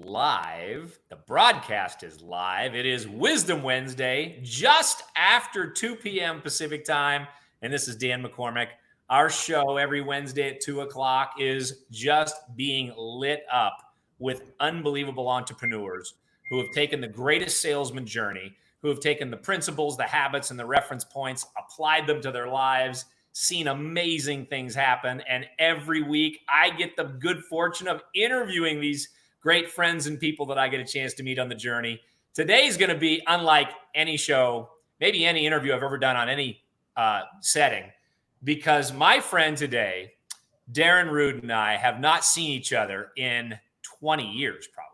live. The broadcast is live. It is Wisdom Wednesday, just after 2 p.m. Pacific time. And this is Dan McCormick. Our show every Wednesday at 2 o'clock is just being lit up with unbelievable entrepreneurs who have taken the greatest salesman journey, who have taken the principles, the habits, and the reference points, applied them to their lives, seen amazing things happen. And every week I get the good fortune of interviewing these great friends and people that I get a chance to meet on the journey. Today's going to be unlike any show, maybe any interview I've ever done on any setting, because my friend today, Darrin Rude, and I have not seen each other in 20 years, probably.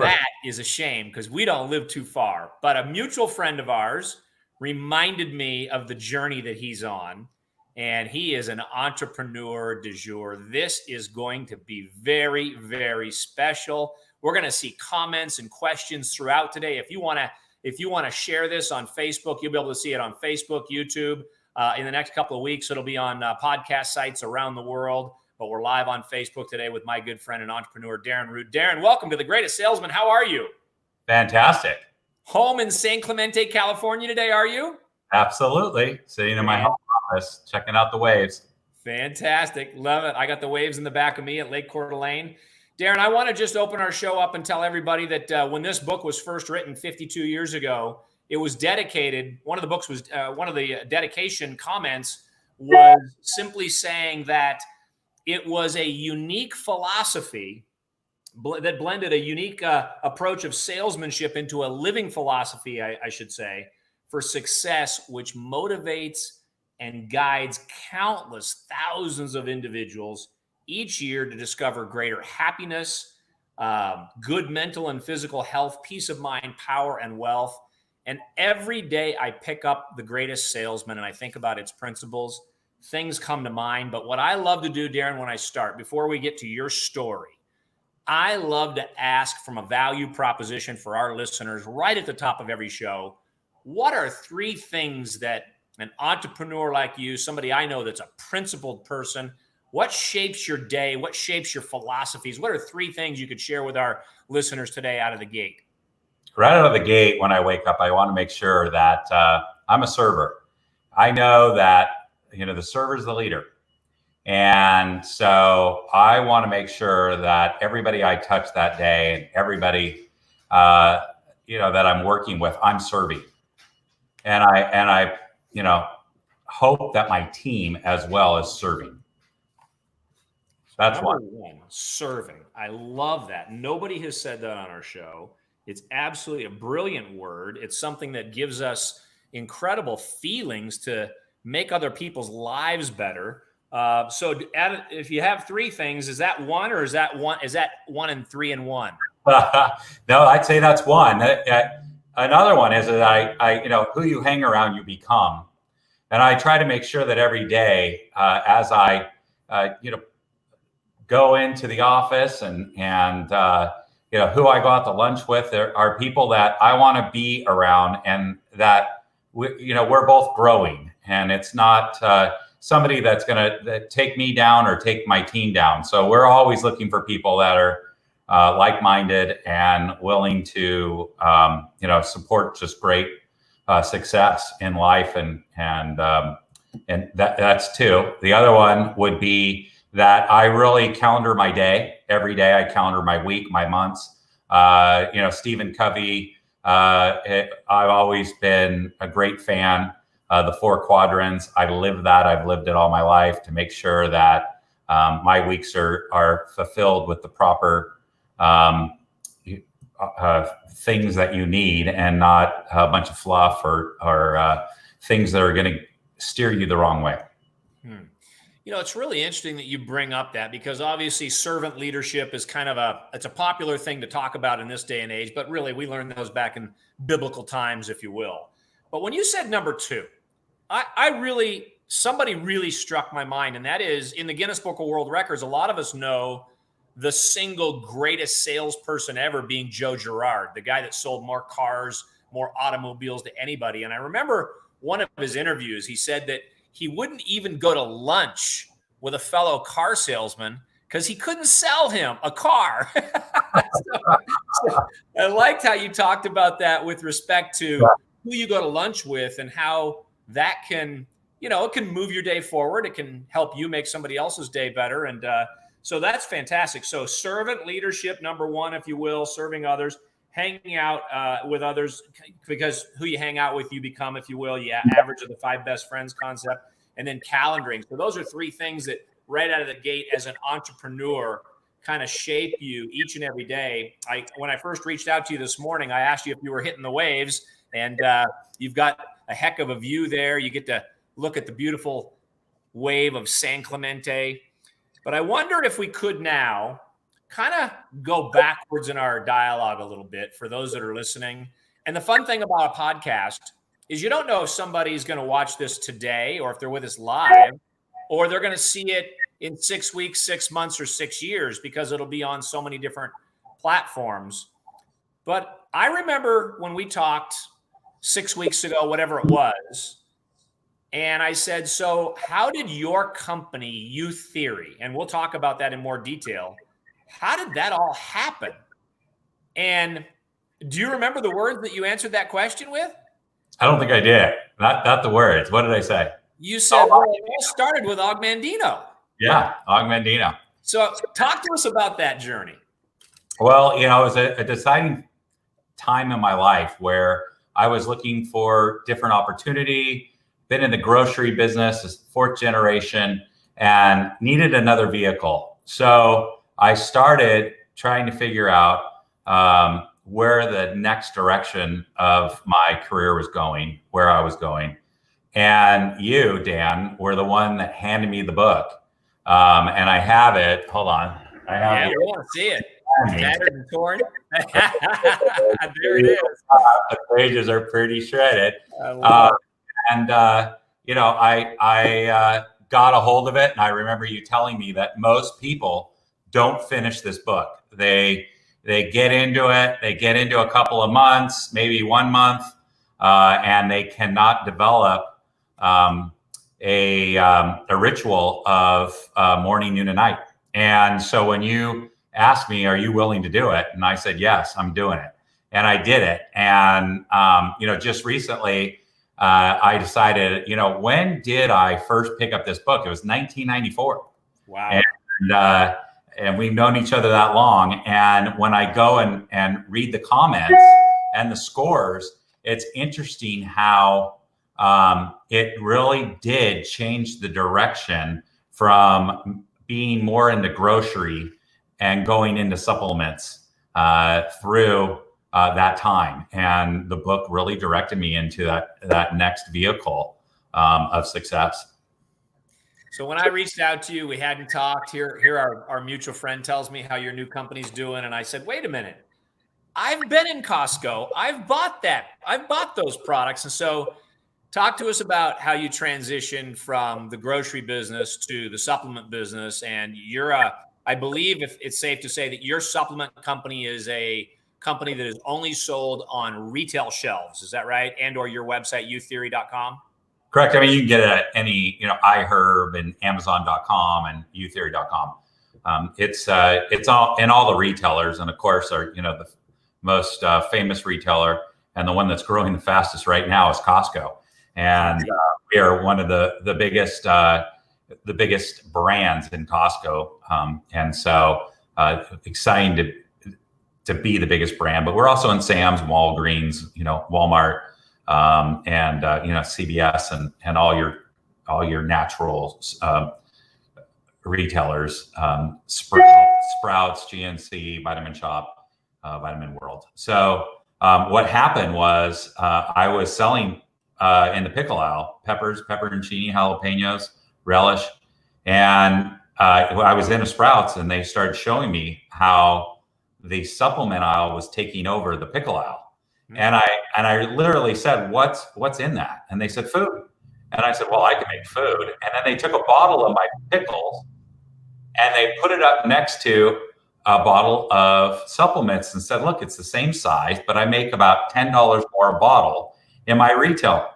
That is a shame because we don't live too far. But a mutual friend of ours reminded me of the journey that he's on, and he is an entrepreneur du jour. This is going to be very, very special. We're going to see comments and questions throughout today. If you want to share this on Facebook, you'll be able to see it on Facebook, YouTube. In the next couple of weeks, it'll be on podcast sites around the world. But we're live on Facebook today with my good friend and entrepreneur, Darrin Rude. Darrin, welcome to The Greatest Salesman. How are you? Fantastic. Home in San Clemente, California today, are you? Absolutely. Sitting in my home office, checking out the waves. Fantastic. Love it. I got the waves in the back of me at Lake Coeur d'Alene. Darrin, I want to just open our show up and tell everybody that when this book was first written 52 years ago, it was dedicated. One of the dedication comments was simply saying that it was a unique philosophy that blended a unique approach of salesmanship into a living philosophy, I should say, for success, which motivates and guides countless thousands of individuals each year to discover greater happiness, good mental and physical health, peace of mind, power, and wealth. And every day I pick up The Greatest Salesman and I think about its principles, things come to mind. But what I love to do, Darrin, when I start, before we get to your story, I love to ask from a value proposition for our listeners right at the top of every show, what are three things that an entrepreneur like you, somebody I know that's a principled person, what shapes your day? What shapes your philosophies? What are three things you could share with our listeners today out of the gate? Right out of the gate, when I wake up, I want to make sure that I'm a server. I know that, the server is the leader. And so I want to make sure that everybody I touch that day and everybody, that I'm working with, I'm serving. And I hope that my team as well is serving. That's Number one, serving. I love that. Nobody has said that on our show. It's absolutely a brilliant word. It's something that gives us incredible feelings to make other people's lives better. So if you have three things, is that one or is that one and three and one? No, I'd say that's one. Another one is that I who you hang around, you become. And I try to make sure that every day as I, go into the office and who I go out to lunch with, there are people that I want to be around and that, we're both growing. And it's not somebody that's going to take me down or take my team down. So we're always looking for people that are like-minded and willing to, support just great success in life. And that's two. The other one would be that I really calendar my day. Every day I calendar my week, my months. Stephen Covey, I've always been a great fan. The 4 quadrants, I live that. I've lived it all my life to make sure that my weeks are fulfilled with the proper things that you need and not a bunch of fluff or things that are going to steer you the wrong way. It's really interesting that you bring up that because obviously servant leadership is kind of it's a popular thing to talk about in this day and age, but really we learned those back in biblical times, if you will. But when you said number two, somebody really struck my mind, and that is in the Guinness Book of World Records, a lot of us know the single greatest salesperson ever being Joe Girard, the guy that sold more cars, more automobiles to anybody. And I remember one of his interviews, he said that he wouldn't even go to lunch with a fellow car salesman because he couldn't sell him a car. I liked how you talked about that with respect to who you go to lunch with and how that can, it can move your day forward. It can help you make somebody else's day better. And so that's fantastic. So servant leadership, number one, if you will, serving others, hanging out with others, because who you hang out with, you become, if you will, average of the 5 best friends concept, and then calendaring. So those are 3 things that right out of the gate as an entrepreneur kind of shape you each and every day. When I first reached out to you this morning, I asked you if you were hitting the waves, and you've got a heck of a view there. You get to look at the beautiful wave of San Clemente. But I wonder if we could now kind of go backwards in our dialogue a little bit for those that are listening. And the fun thing about a podcast is you don't know if somebody's going to watch this today or if they're with us live, or they're going to see it in 6 weeks, 6 months, or 6 years, because it'll be on so many different platforms. But I remember when we talked 6 weeks ago, whatever it was, and I said, so how did your company, Youtheory, and we'll talk about that in more detail, how did that all happen? And do you remember the words that you answered that question with? I don't think I did. Not the words. What did I say? You said, well, it all started with Augmandino. Yeah, Augmandino. So talk to us about that journey. Well, it was a deciding time in my life where I was looking for different opportunity, been in the grocery business, as 4th generation, and needed another vehicle. So I started trying to figure out where the next direction of my career was going, where I was going. And you, Dan, were the one that handed me the book. And I have it. Hold on. I have we want to see it. Tattered and torn. There it is. The pages are pretty shredded. I got a hold of it, and I remember you telling me that most people don't finish this book. They get into it. They get into a couple of months, maybe 1 month, and they cannot develop a ritual of morning, noon, and night. And so when you asked me, are you willing to do it? And I said, yes, I'm doing it. And I did it. And, just recently, I decided, when did I first pick up this book? It was 1994. Wow. And we've known each other that long. And when I go and read the comments and the scores, it's interesting how it really did change the direction from being more into grocery and going into supplements through that time. And the book really directed me into that next vehicle of success. So when I reached out to you, we hadn't talked. Here our mutual friend tells me how your new company's doing. And I said, wait a minute. I've been in Costco. I've bought that. I've bought those products. And so talk to us about how you transitioned from the grocery business to the supplement business. And I believe if it's safe to say that your supplement company is a company that is only sold on retail shelves. Is that right? And or your website, youtheory.com? Correct. I mean, you can get it at any, iHerb and Amazon.com and Youtheory.com. It's all in all the retailers, and of course, the most famous retailer and the one that's growing the fastest right now is Costco, and we are one of the biggest brands in Costco, and so exciting to be the biggest brand. But we're also in Sam's, Walgreens, Walmart. And CVS and all your natural retailers, Sprouts, GNC, Vitamin Shop, Vitamin World. So what happened was I was selling in the pickle aisle peppers, pepperoncini, jalapenos, relish, and I was in a Sprouts, and they started showing me how the supplement aisle was taking over the pickle aisle. And I literally said, what's in that? And they said, food. And I said, well, I can make food. And then they took a bottle of my pickles and they put it up next to a bottle of supplements and said, look, it's the same size, but I make about $10 more a bottle in my retail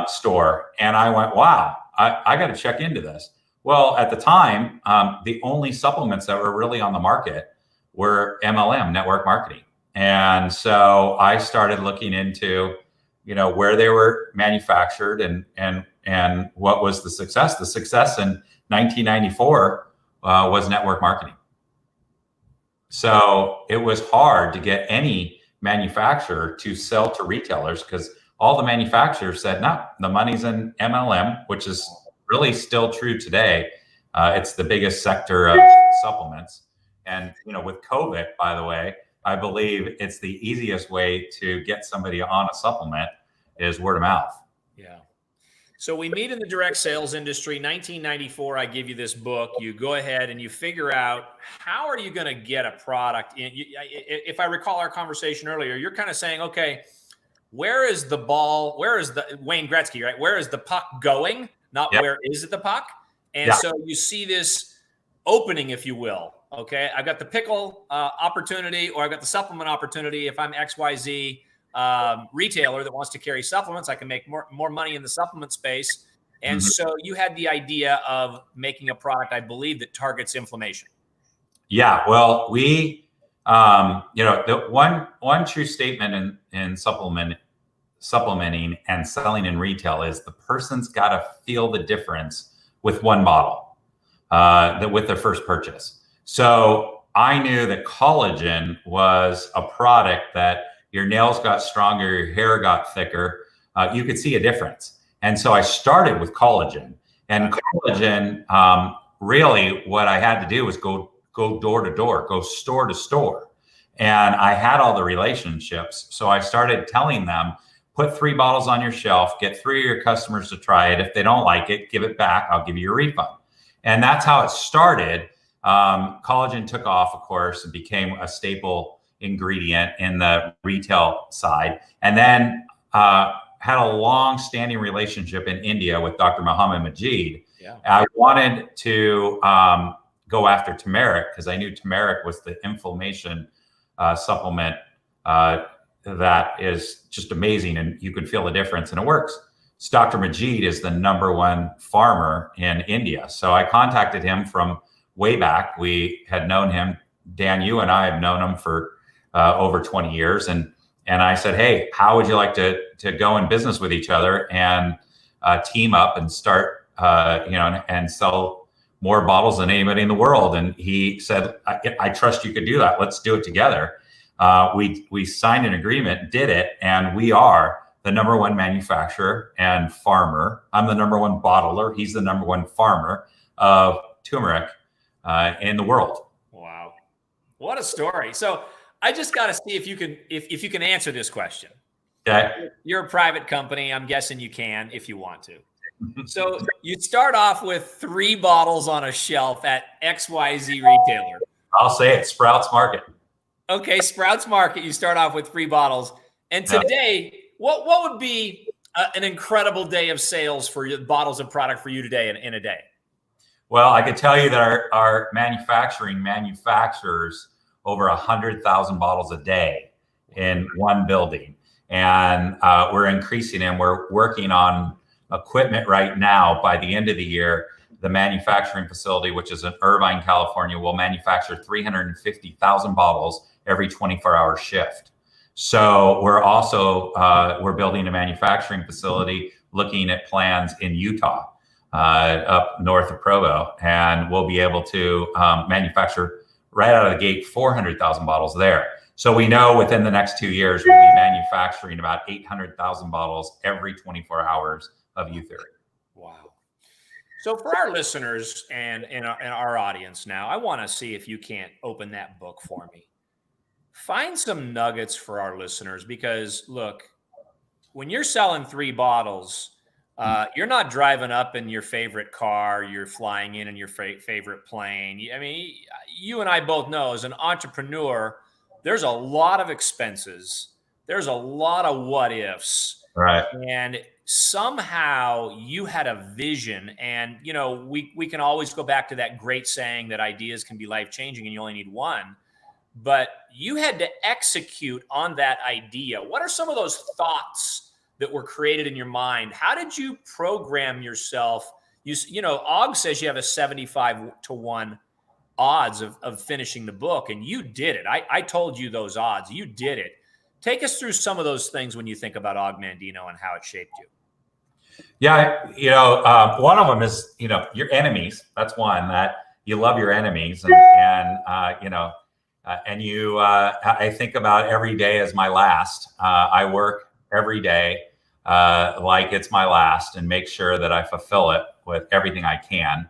store. And I went, wow, I got to check into this. Well, at the time, the only supplements that were really on the market were MLM, network marketing. And so I started looking into, where they were manufactured and what was the success. The success in 1994 was network marketing. So it was hard to get any manufacturer to sell to retailers because all the manufacturers said, no, the money's in MLM, which is really still true today. It's the biggest sector of supplements. And, with COVID, by the way, I believe it's the easiest way to get somebody on a supplement is word of mouth. Yeah. So we meet in the direct sales industry. 1994, I give you this book. You go ahead and you figure out how are you going to get a product in. If I recall our conversation earlier, you're kind of saying, okay, where is the ball? Where is the Wayne Gretzky, right? Where is the puck going? Not where is it the puck? And so you see this opening, if you will. Okay, I've got the pickle opportunity, or I've got the supplement opportunity. If I'm XYZ retailer that wants to carry supplements, I can make more money in the supplement space. And so you had the idea of making a product, I believe, that targets inflammation. Yeah, well, we, the one true statement in supplementing and selling in retail is the person's got to feel the difference with one bottle with their first purchase. So I knew that collagen was a product that your nails got stronger, your hair got thicker. You could see a difference. And so I started with collagen. And collagen, really what I had to do was go door to door, go store to store. And I had all the relationships. So I started telling them, put 3 bottles on your shelf, get 3 of your customers to try it. If they don't like it, give it back. I'll give you a refund. And that's how it started. Collagen took off, of course, and became a staple ingredient in the retail side. And then had a long-standing relationship in India with Dr. Muhammad Majid. Yeah. I wanted to go after turmeric because I knew turmeric was the inflammation supplement that is just amazing, and you can feel the difference, and it works. So Dr. Majid is the #1 farmer in India. So I contacted him from way back. We had known him. Dan, you and I have known him for over 20 years. And I said, hey, how would you like to go in business with each other and team up and start, and sell more bottles than anybody in the world? And he said, I trust you could do that. Let's do it together. We signed an agreement, did it, and we are the #1 manufacturer and farmer. I'm the #1 bottler. He's the #1 farmer of turmeric in the world. Wow, what a story! So I just got to see if you can answer this question. Okay, you're a private company. I'm guessing you can if you want to. So you start off with 3 bottles on a shelf at XYZ retailer. I'll say it, Sprouts Market. Okay, Sprouts Market. You start off with 3 bottles, and today, what would be an incredible day of sales for your bottles of product for you today in a day? Well, I could tell you that our manufacturing manufactures over 100,000 bottles a day in one building, and we're increasing, and we're working on equipment right now. By the end of the year, the manufacturing facility, which is in Irvine, California, will manufacture 350,000 bottles every 24-hour shift. So we're also we're building a manufacturing facility, looking at plans in Utah, up north of Provo, and we'll be able to manufacture right out of the gate 400,000 bottles there. So we know within the next 2 years we'll be manufacturing about 800,000 bottles every 24 hours of Youtheory. Wow. So for our listeners and our audience now, I want to see if you can't open that book for me. Find some nuggets for our listeners, because look, when you're selling 3 bottles, you're not driving up in your favorite car, you're flying in your favorite plane. I mean, you and I both know as an entrepreneur, there's a lot of expenses. There's a lot of what ifs. Right. And somehow you had a vision, and, we can always go back to that great saying that ideas can be life-changing and you only need one. But you had to execute on that idea. What are some of those thoughts that were created in your mind? How did you program yourself? Og says you have a 75-to-1 odds of finishing the book, and you did it. I told you those odds. You did it. Take us through some of those things when you think about Og Mandino and how it shaped you. Yeah, one of them is, your enemies. That's one, that you love your enemies, I think about every day as my last. I work every day like it's my last, and make sure that I fulfill it with everything I can.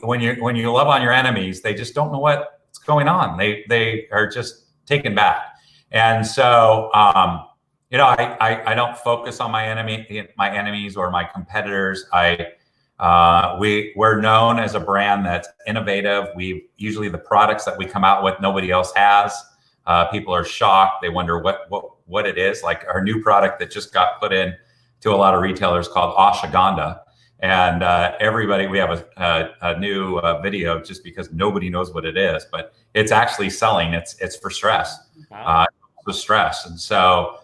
When you love on your enemies, they just don't know what's going on. They are just taken back. And so, I don't focus on my enemies or my competitors. We're known as a brand that's innovative. Usually the products that we come out with, nobody else has. People are shocked. They wonder what it is. Like our new product that just got put in to a lot of retailers called ashwagandha. And we have a new video just because nobody knows what it is, but it's actually selling. It's for stress, for stress. And so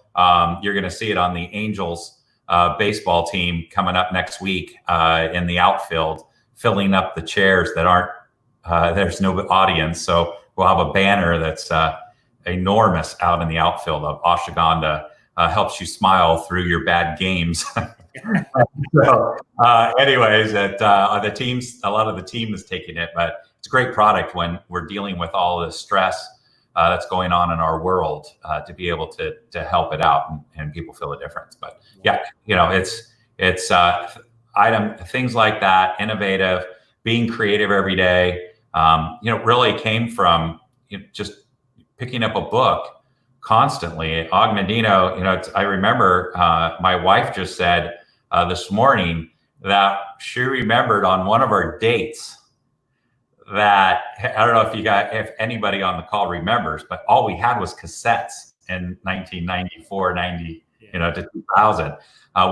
you're going to see it on the Angels baseball team coming up next week in the outfield, filling up the chairs that aren't, there's no audience. So we'll have a banner that's enormous out in the outfield of ashwagandha, helps you smile through your bad games. So, anyways, a lot of the team is taking it, but it's a great product when we're dealing with all the stress that's going on in our world, to be able to help it out and people feel a difference. But yeah, it's things like that, innovative, being creative every day, really came from just picking up a book constantly. Og Mandino, I remember my wife just said this morning that she remembered on one of our dates that, I don't know if anybody on the call remembers, but all we had was cassettes in 1994, 90, to 2000.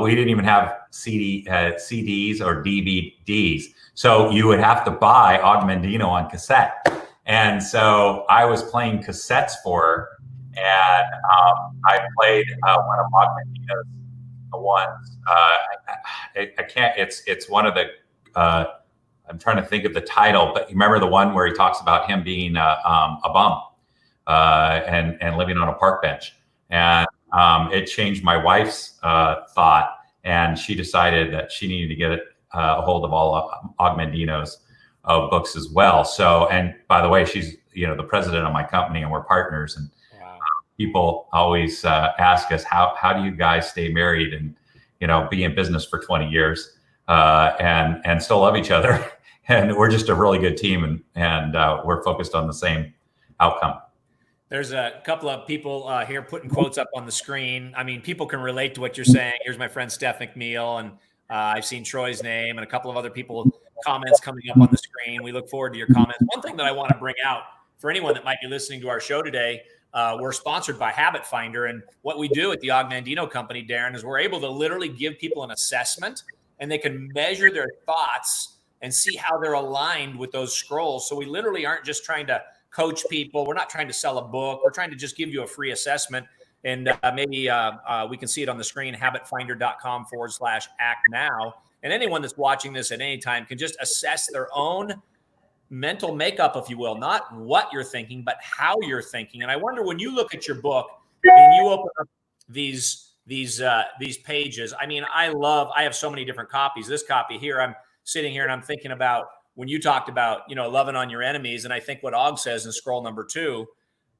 We didn't even have CDs or DVDs. So you would have to buy Og Mandino on cassette. And so I was playing cassettes for her, and I played one of Og Mandino's ones. I can't, it's one of the, I'm trying to think of the title, but you remember the one where he talks about him being a bum and living on a park bench. And it changed my wife's thought, and she decided that she needed to get a hold of all Og Mandino's books as well. So, and by the way, she's the president of my company, and we're partners. And people always ask us, how do you guys stay married and be in business for 20 years and still love each other? And we're just a really good team, and we're focused on the same outcome. There's a couple of people here putting quotes up on the screen. I mean, people can relate to what you're saying. Here's my friend Steph McNeil, and I've seen Troy's name and a couple of other people comments coming up on the screen. We look forward to your comments. One thing that I want to bring out for anyone that might be listening to our show today, we're sponsored by Habit Finder, and what we do at the Og Mandino Company, Darrin, is we're able to literally give people an assessment, and they can measure their thoughts and see how they're aligned with those scrolls. So we literally aren't just trying to coach people. We're not trying to sell a book. We're trying to just give you a free assessment. And maybe we can see it on the screen, habitfinder.com/act now. And anyone that's watching this at any time can just assess their own mental makeup, if you will, not what you're thinking, but how you're thinking. And I wonder, when you look at your book and you open up these pages, I mean, I have so many different copies. This copy here, I'm sitting here and I'm thinking about when you talked about, loving on your enemies. And I think what Og says in scroll number 2,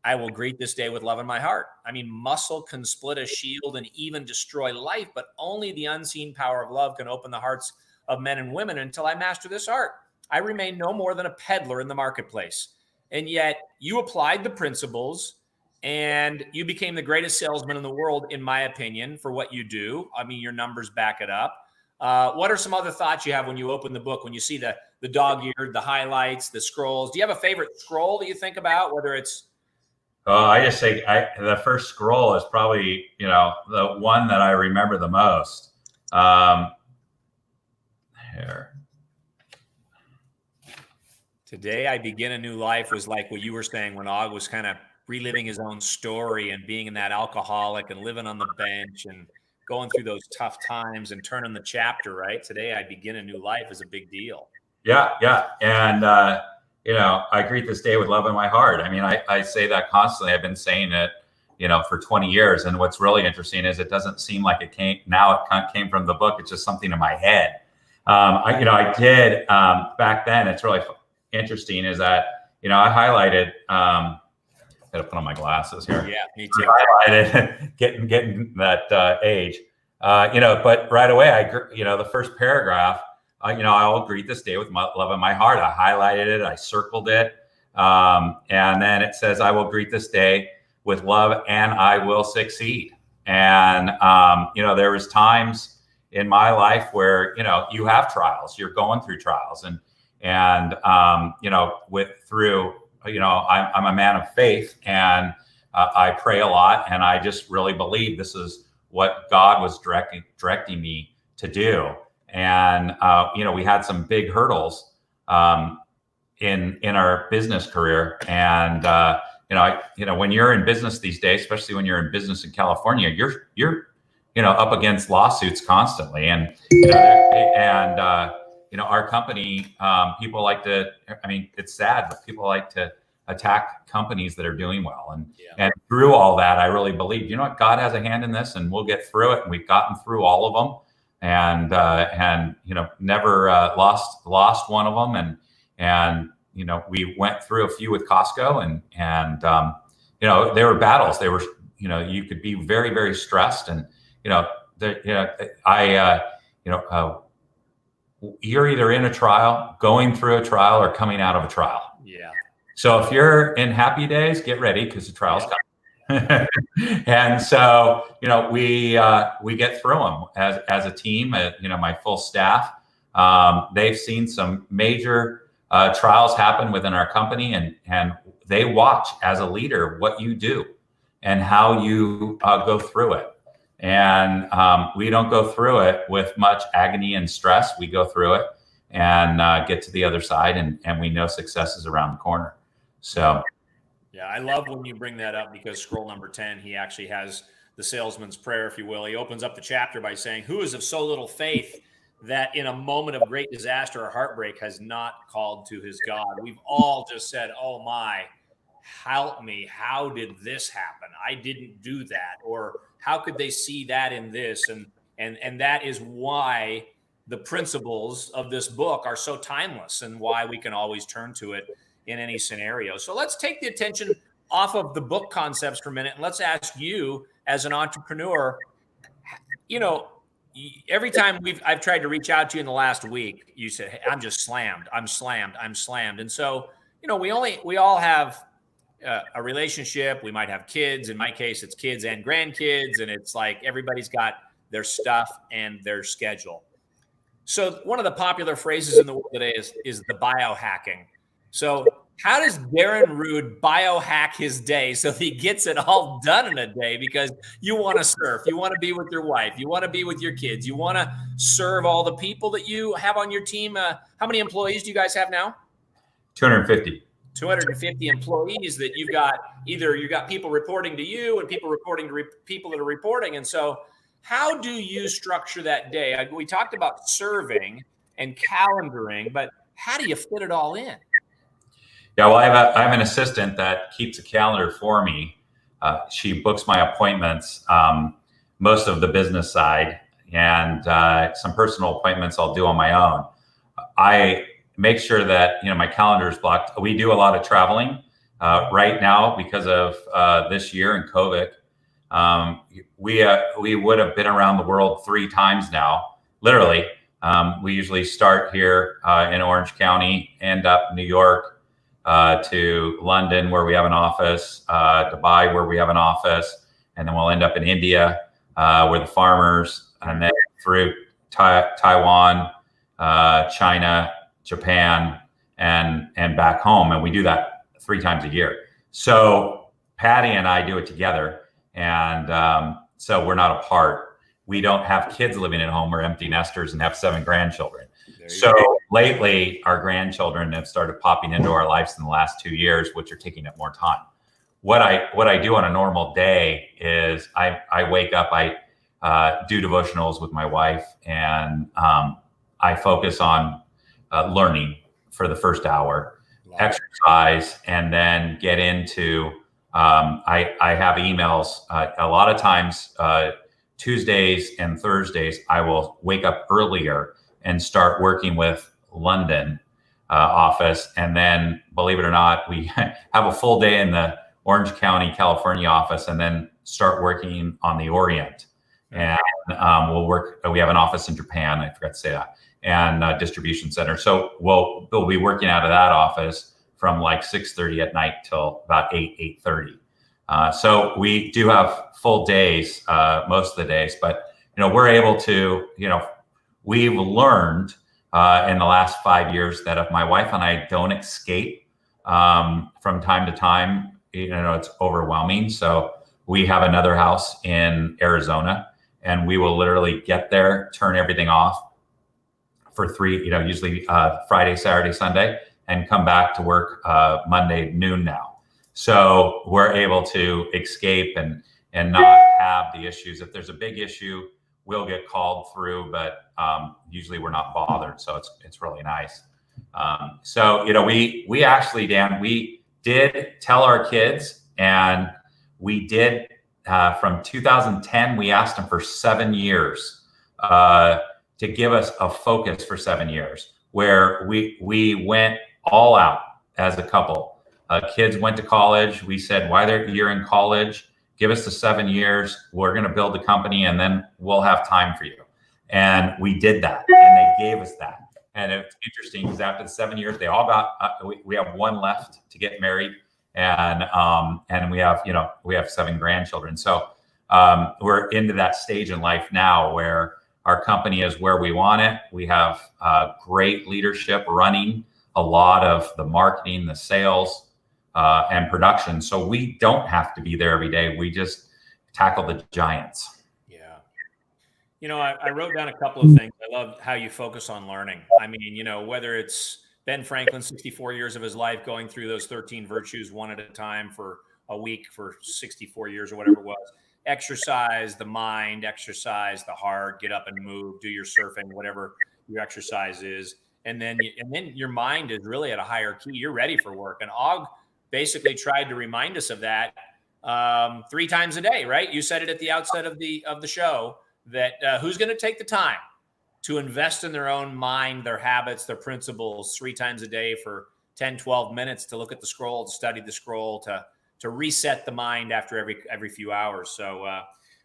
I will greet this day with love in my heart. I mean, muscle can split a shield and even destroy life, but only the unseen power of love can open the hearts of men and women. Until I master this art, I remain no more than a peddler in the marketplace. And yet you applied the principles and you became the greatest salesman in the world, in my opinion, for what you do. I mean, your numbers back it up. What are some other thoughts you have when you open the book, when you see the dog-eared, the highlights, the scrolls? Do you have a favorite scroll that you think about, whether it's... I just say the first scroll is probably, the one that I remember the most. Here. Today I begin a new life was like what you were saying when Og was kind of reliving his own story and being in that alcoholic and living on the bench and going through those tough times and turning the chapter, right? Today I begin a new life is a big deal. Yeah. And, I greet this day with love in my heart. I mean, I say that constantly. I've been saying it, for 20 years. And what's really interesting is it doesn't seem like it came from the book. It's just something in my head. I did back then. It's really interesting is that, I highlighted, gotta put on my glasses here. Yeah, me too. I highlighted getting that age, but right away, the first paragraph, I'll greet this day with love in my heart. I highlighted it, I circled it. And then it says, I will greet this day with love and I will succeed. And, there was times in my life where, you have trials, you're going through trials and I'm a man of faith and I pray a lot. And I just really believe this is what God was directing me to do. And, we had some big hurdles in our business career. And, when you're in business these days, especially when you're in business in California, you're up against lawsuits constantly. And, our company, people like to, it's sad, but people like to attack companies that are doing well. And through all that, I really believe, God has a hand in this and we'll get through it. And we've gotten through all of them and never lost one of them. And we went through a few with Costco and they were battles. They were, you could be very, very stressed and, you're either in a trial, going through a trial, or coming out of a trial. Yeah. So if you're in happy days, get ready because the trial's coming. And so, we get through them as a team. My full staff, they've seen some major trials happen within our company, and they watch as a leader what you do and how you go through it. And we don't go through it with much agony and stress. We go through it and get to the other side, and we know success is around the corner. So, yeah, I love when you bring that up because scroll number 10, he actually has the Salesman's Prayer, if you will. He opens up the chapter by saying, "Who is of so little faith that in a moment of great disaster or heartbreak has not called to his God?" We've all just said, "Oh my, help me. How did this happen? I didn't do that." Or how could they see that in this? And that is why the principles of this book are so timeless and why we can always turn to it in any scenario. So let's take the attention off of the book concepts for a minute. And let's ask you as an entrepreneur, every time I've tried to reach out to you in the last week, you said, "Hey, I'm just slammed. I'm slammed." And so, we all have a relationship. We might have kids. In my case, it's kids and grandkids. And it's like everybody's got their stuff and their schedule. So one of the popular phrases in the world today is the biohacking. So how does Darrin Rude biohack his day so he gets it all done in a day? Because you want to surf, you want to be with your wife, you want to be with your kids, you want to serve all the people that you have on your team. How many employees do you guys have now? 250. 250 employees that you've got. Either you got people reporting to you and people reporting to people that are reporting. And so how do you structure that day? We talked about serving and calendaring, but how do you fit it all in? Yeah, well, I have an assistant that keeps a calendar for me. She books my appointments, most of the business side, and some personal appointments I'll do on my own. I make sure that my calendar is blocked. We do a lot of traveling right now because of this year and COVID. We would have been around the world 3 times now, literally. We usually start here in Orange County, end up New York, to London, where we have an office, Dubai, where we have an office, and then we'll end up in India, where the farmers, and then through Taiwan, China, Japan, and back home. And we do that 3 times a year. So Patty and I do it together. And so we're not apart. We don't have kids living at home. We're empty nesters and have 7 grandchildren. So lately, our grandchildren have started popping into our lives in the last 2 years, which are taking up more time. What I do on a normal day is I wake up, I do devotionals with my wife, and I focus on learning for the first hour, Wow. exercise, and then get into, I have emails a lot of times, Tuesdays and Thursdays, I will wake up earlier and start working with London office. And then, believe it or not, we have a full day in the Orange County, California office, and then start working on the Orient. And we'll work, we have an office in Japan, I forgot to say that, and a distribution center. So we'll be working out of that office from like 6:30 at night till about 8:30. So we do have full days most of the days, but we're able to, we've learned in the last 5 years that if my wife and I don't escape from time to time, it's overwhelming. So we have another house in Arizona, and we will literally get there, turn everything off for usually Friday, Saturday, Sunday, and come back to work Monday noon now. So we're able to escape and not have the issues. If there's a big issue, we'll get called through, but usually we're not bothered. So it's really nice. So we actually, Dan, we did tell our kids, and we did from 2010, we asked them for 7 years to give us a focus for 7 years, where we went all out as a couple. Kids went to college. We said, while you're in college, give us the 7 years. We're going to build the company, and then we'll have time for you. And we did that, and they gave us that. And it's interesting because after the 7 years, they all got. We have one left to get married, and we have 7 grandchildren. So we're into that stage in life now where our company is where we want it. We have great leadership running a lot of the marketing, the sales, and production. So we don't have to be there every day. We just tackle the giants. Yeah. I wrote down a couple of things. I love how you focus on learning. I mean, whether it's Ben Franklin, 64 years of his life, going through those 13 virtues one at a time for a week for 64 years or whatever it was. Exercise the mind, exercise the heart, get up and move, do your surfing, whatever your exercise is. And then your mind is really at a higher key. You're ready for work. And Og basically tried to remind us of that 3 times a day, right? You said it at the outset of the show that who's going to take the time to invest in their own mind, their habits, their principles 3 times a day for 10, 12 minutes to look at the scroll, to study the scroll, to reset the mind after every few hours. So,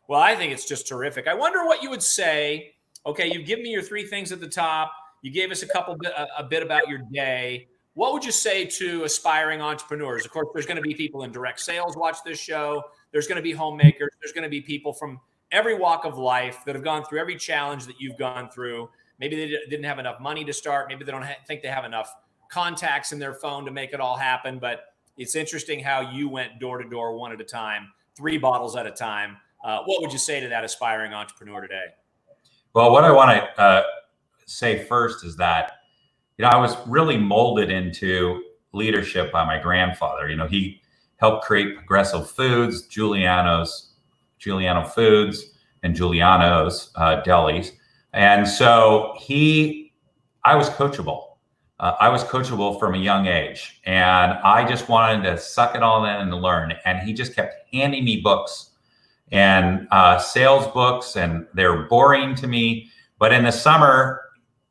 well, I think it's just terrific. I wonder what you would say. Okay, you've given me your 3 things at the top. You gave us a bit about your day. What would you say to aspiring entrepreneurs? Of course, there's going to be people in direct sales watch this show. There's going to be homemakers. There's going to be people from every walk of life that have gone through every challenge that you've gone through. Maybe they didn't have enough money to start. Maybe they don't think they have enough contacts in their phone to make it all happen. But it's interesting how you went door to door, one at a time, 3 bottles at a time. What would you say to that aspiring entrepreneur today? Well, what I want to say first is that, I was really molded into leadership by my grandfather. He helped create Progressive Foods, Giuliano Foods, and Giuliano's Delis. And so I was coachable. I was coachable from a young age, and I just wanted to suck it all in and learn. And he just kept handing me books and sales books, and they're boring to me. But in the summer,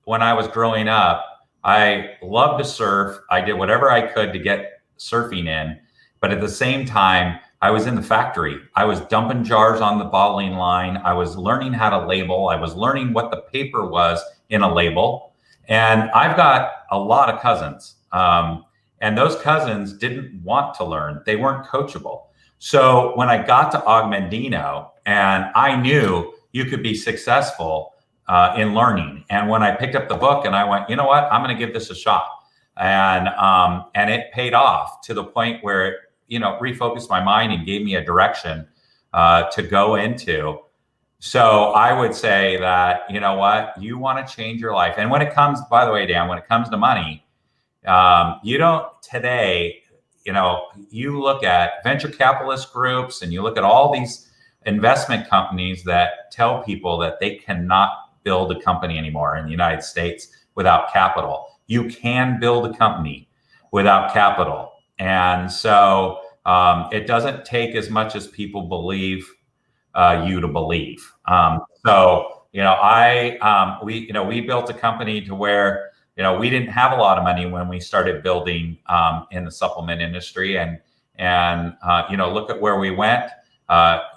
when I was growing up, I loved to surf. I did whatever I could to get surfing in. But at the same time, I was in the factory. I was dumping jars on the bottling line. I was learning how to label. I was learning what the paper was in a label. And I've got a lot of cousins. And those cousins didn't want to learn. They weren't coachable. So when I got to Augmendino, and I knew you could be successful in learning. And when I picked up the book and I went, you know what, I'm going to give this a shot. And it paid off to the point where it, refocused my mind and gave me a direction to go into. So I would say that, you know what, you want to change your life. And when it comes, by the way, Dan, when it comes to money, you don't today, you look at venture capitalist groups and you look at all these investment companies that tell people that they cannot build a company anymore in the United States without capital. You can build a company without capital. And so it doesn't take as much as people believe you to believe. So, we built a company to where, we didn't have a lot of money when we started building in the supplement industry. And look at where we went.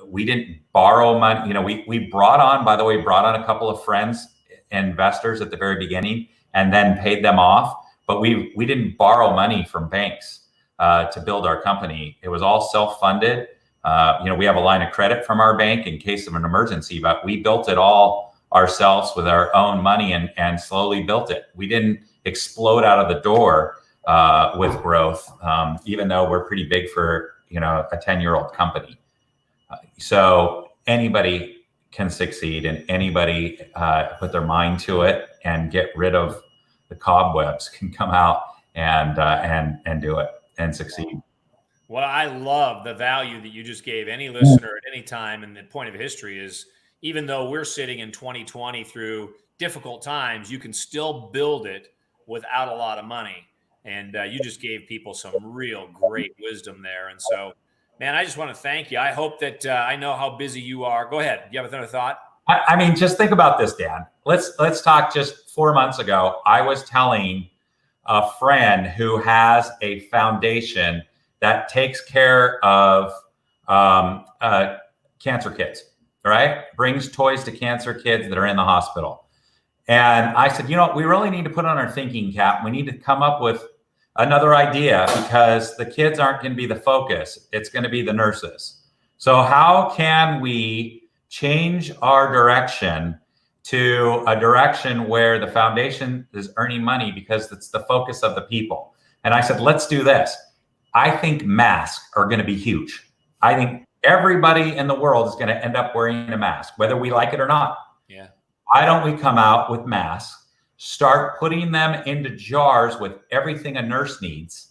We didn't borrow money. We brought on a couple of friends, investors at the very beginning, and then paid them off. But we didn't borrow money from banks to build our company. It was all self-funded. We have a line of credit from our bank in case of an emergency, but we built it all ourselves with our own money and slowly built it. We didn't explode out of the door with growth, even though we're pretty big for, a 10-year-old company. So anybody can succeed, and anybody put their mind to it and get rid of the cobwebs can come out and do it and succeed. Well, I love the value that you just gave any listener at any time. And the point of history is, even though we're sitting in 2020 through difficult times, you can still build it without a lot of money. And you just gave people some real great wisdom there. And so, man, I just want to thank you. I hope that I know how busy you are. Go ahead. Do you have another thought? I mean, just think about this, Dan. Let's talk. Just 4 months ago, I was telling a friend who has a foundation that takes care of cancer kids, right? Brings toys to cancer kids that are in the hospital. And I said, we really need to put on our thinking cap. We need to come up with another idea, because the kids aren't going to be the focus. It's going to be the nurses. So how can we change our direction to a direction where the foundation is earning money because it's the focus of the people? And I said, let's do this. I think masks are going to be huge. I think everybody in the world is going to end up wearing a mask, whether we like it or not. Yeah. Why don't we come out with masks, start putting them into jars with everything a nurse needs,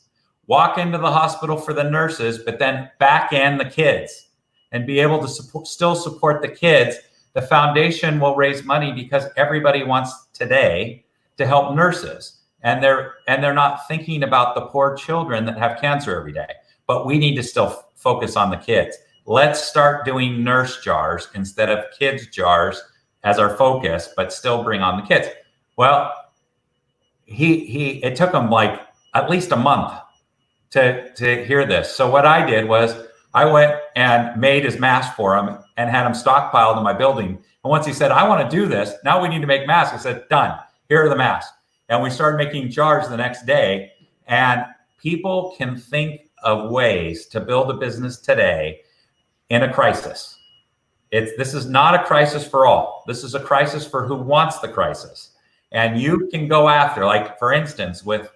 walk into the hospital for the nurses, but then back in the kids and be able to still support the kids. The foundation will raise money because everybody wants today to help nurses. And they're not thinking about the poor children that have cancer every day. But we need to still focus on the kids. Let's start doing nurse jars instead of kids jars as our focus, but still bring on the kids. Well, it took him like at least a month to hear this. So what I did was I went and made his mask for him and had him stockpiled in my building. And once he said, I want to do this, now we need to make masks. I said, done. Here are the masks. And we started making jars the next day. And people can think of ways to build a business today in a crisis. This is not a crisis for all. This is a crisis for who wants the crisis. And you can go after, like, for instance, with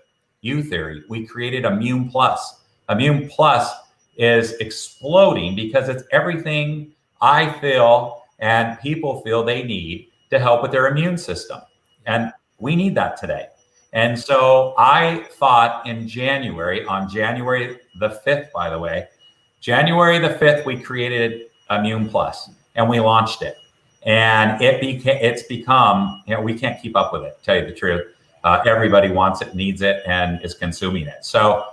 Youtheory, we created Immune Plus. Immune Plus is exploding because it's everything I feel and people feel they need to help with their immune system. And we need that today. And so I thought in January, on January the 5th, by the way, January the 5th, we created Immune Plus and we launched it. And it's become, we can't keep up with it, to tell you the truth. Everybody wants it, needs it, and is consuming it. So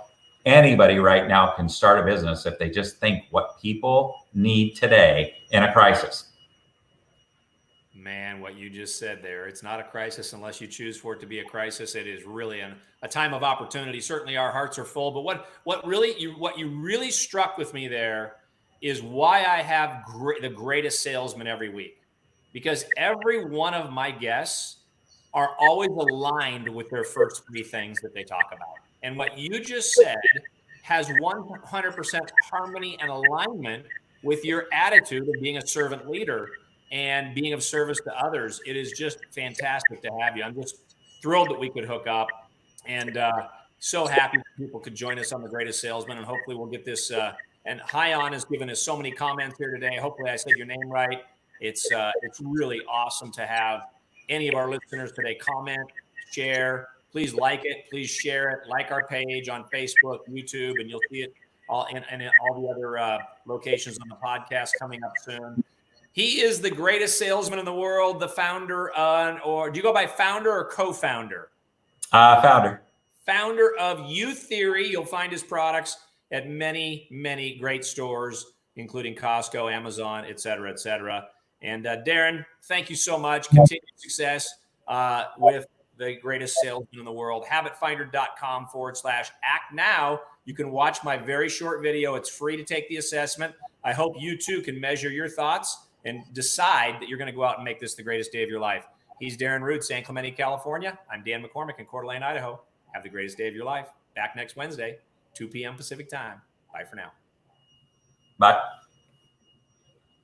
anybody right now can start a business if they just think what people need today in a crisis. Man, what you just said there, it's not a crisis unless you choose for it to be a crisis. It is really a time of opportunity. Certainly our hearts are full, but what you really struck with me there is why I have the greatest salesman every week. Because every one of my guests are always aligned with their first three things that they talk about. And what you just said has 100% harmony and alignment with your attitude of being a servant leader and being of service to others. It is just fantastic to have you. I'm just thrilled that we could hook up, and so happy people could join us on The Greatest Salesman, and hopefully we'll get this. And Hyon has given us so many comments here today. Hopefully I said your name right. It's really awesome to have any of our listeners today comment, share. Please like it. Please share it. Like our page on Facebook, YouTube, and you'll see it all in all the other locations on the podcast coming up soon. He is the greatest salesman in the world, the founder, or do you go by founder or co-founder? Founder. Founder of Youtheory. You'll find his products at many, many great stores, including Costco, Amazon, et cetera, et cetera. And Darrin, thank you so much. Continued success with the greatest salesman in the world. Habitfinder.com/act now. You can watch my very short video. It's free to take the assessment. I hope you too can measure your thoughts and decide that you're going to go out and make this the greatest day of your life. He's Darrin Rude, San Clemente, California. I'm Dan McCormick in Coeur d'Alene, Idaho. Have the greatest day of your life. Back next Wednesday, 2 p.m. Pacific time. Bye for now. Bye.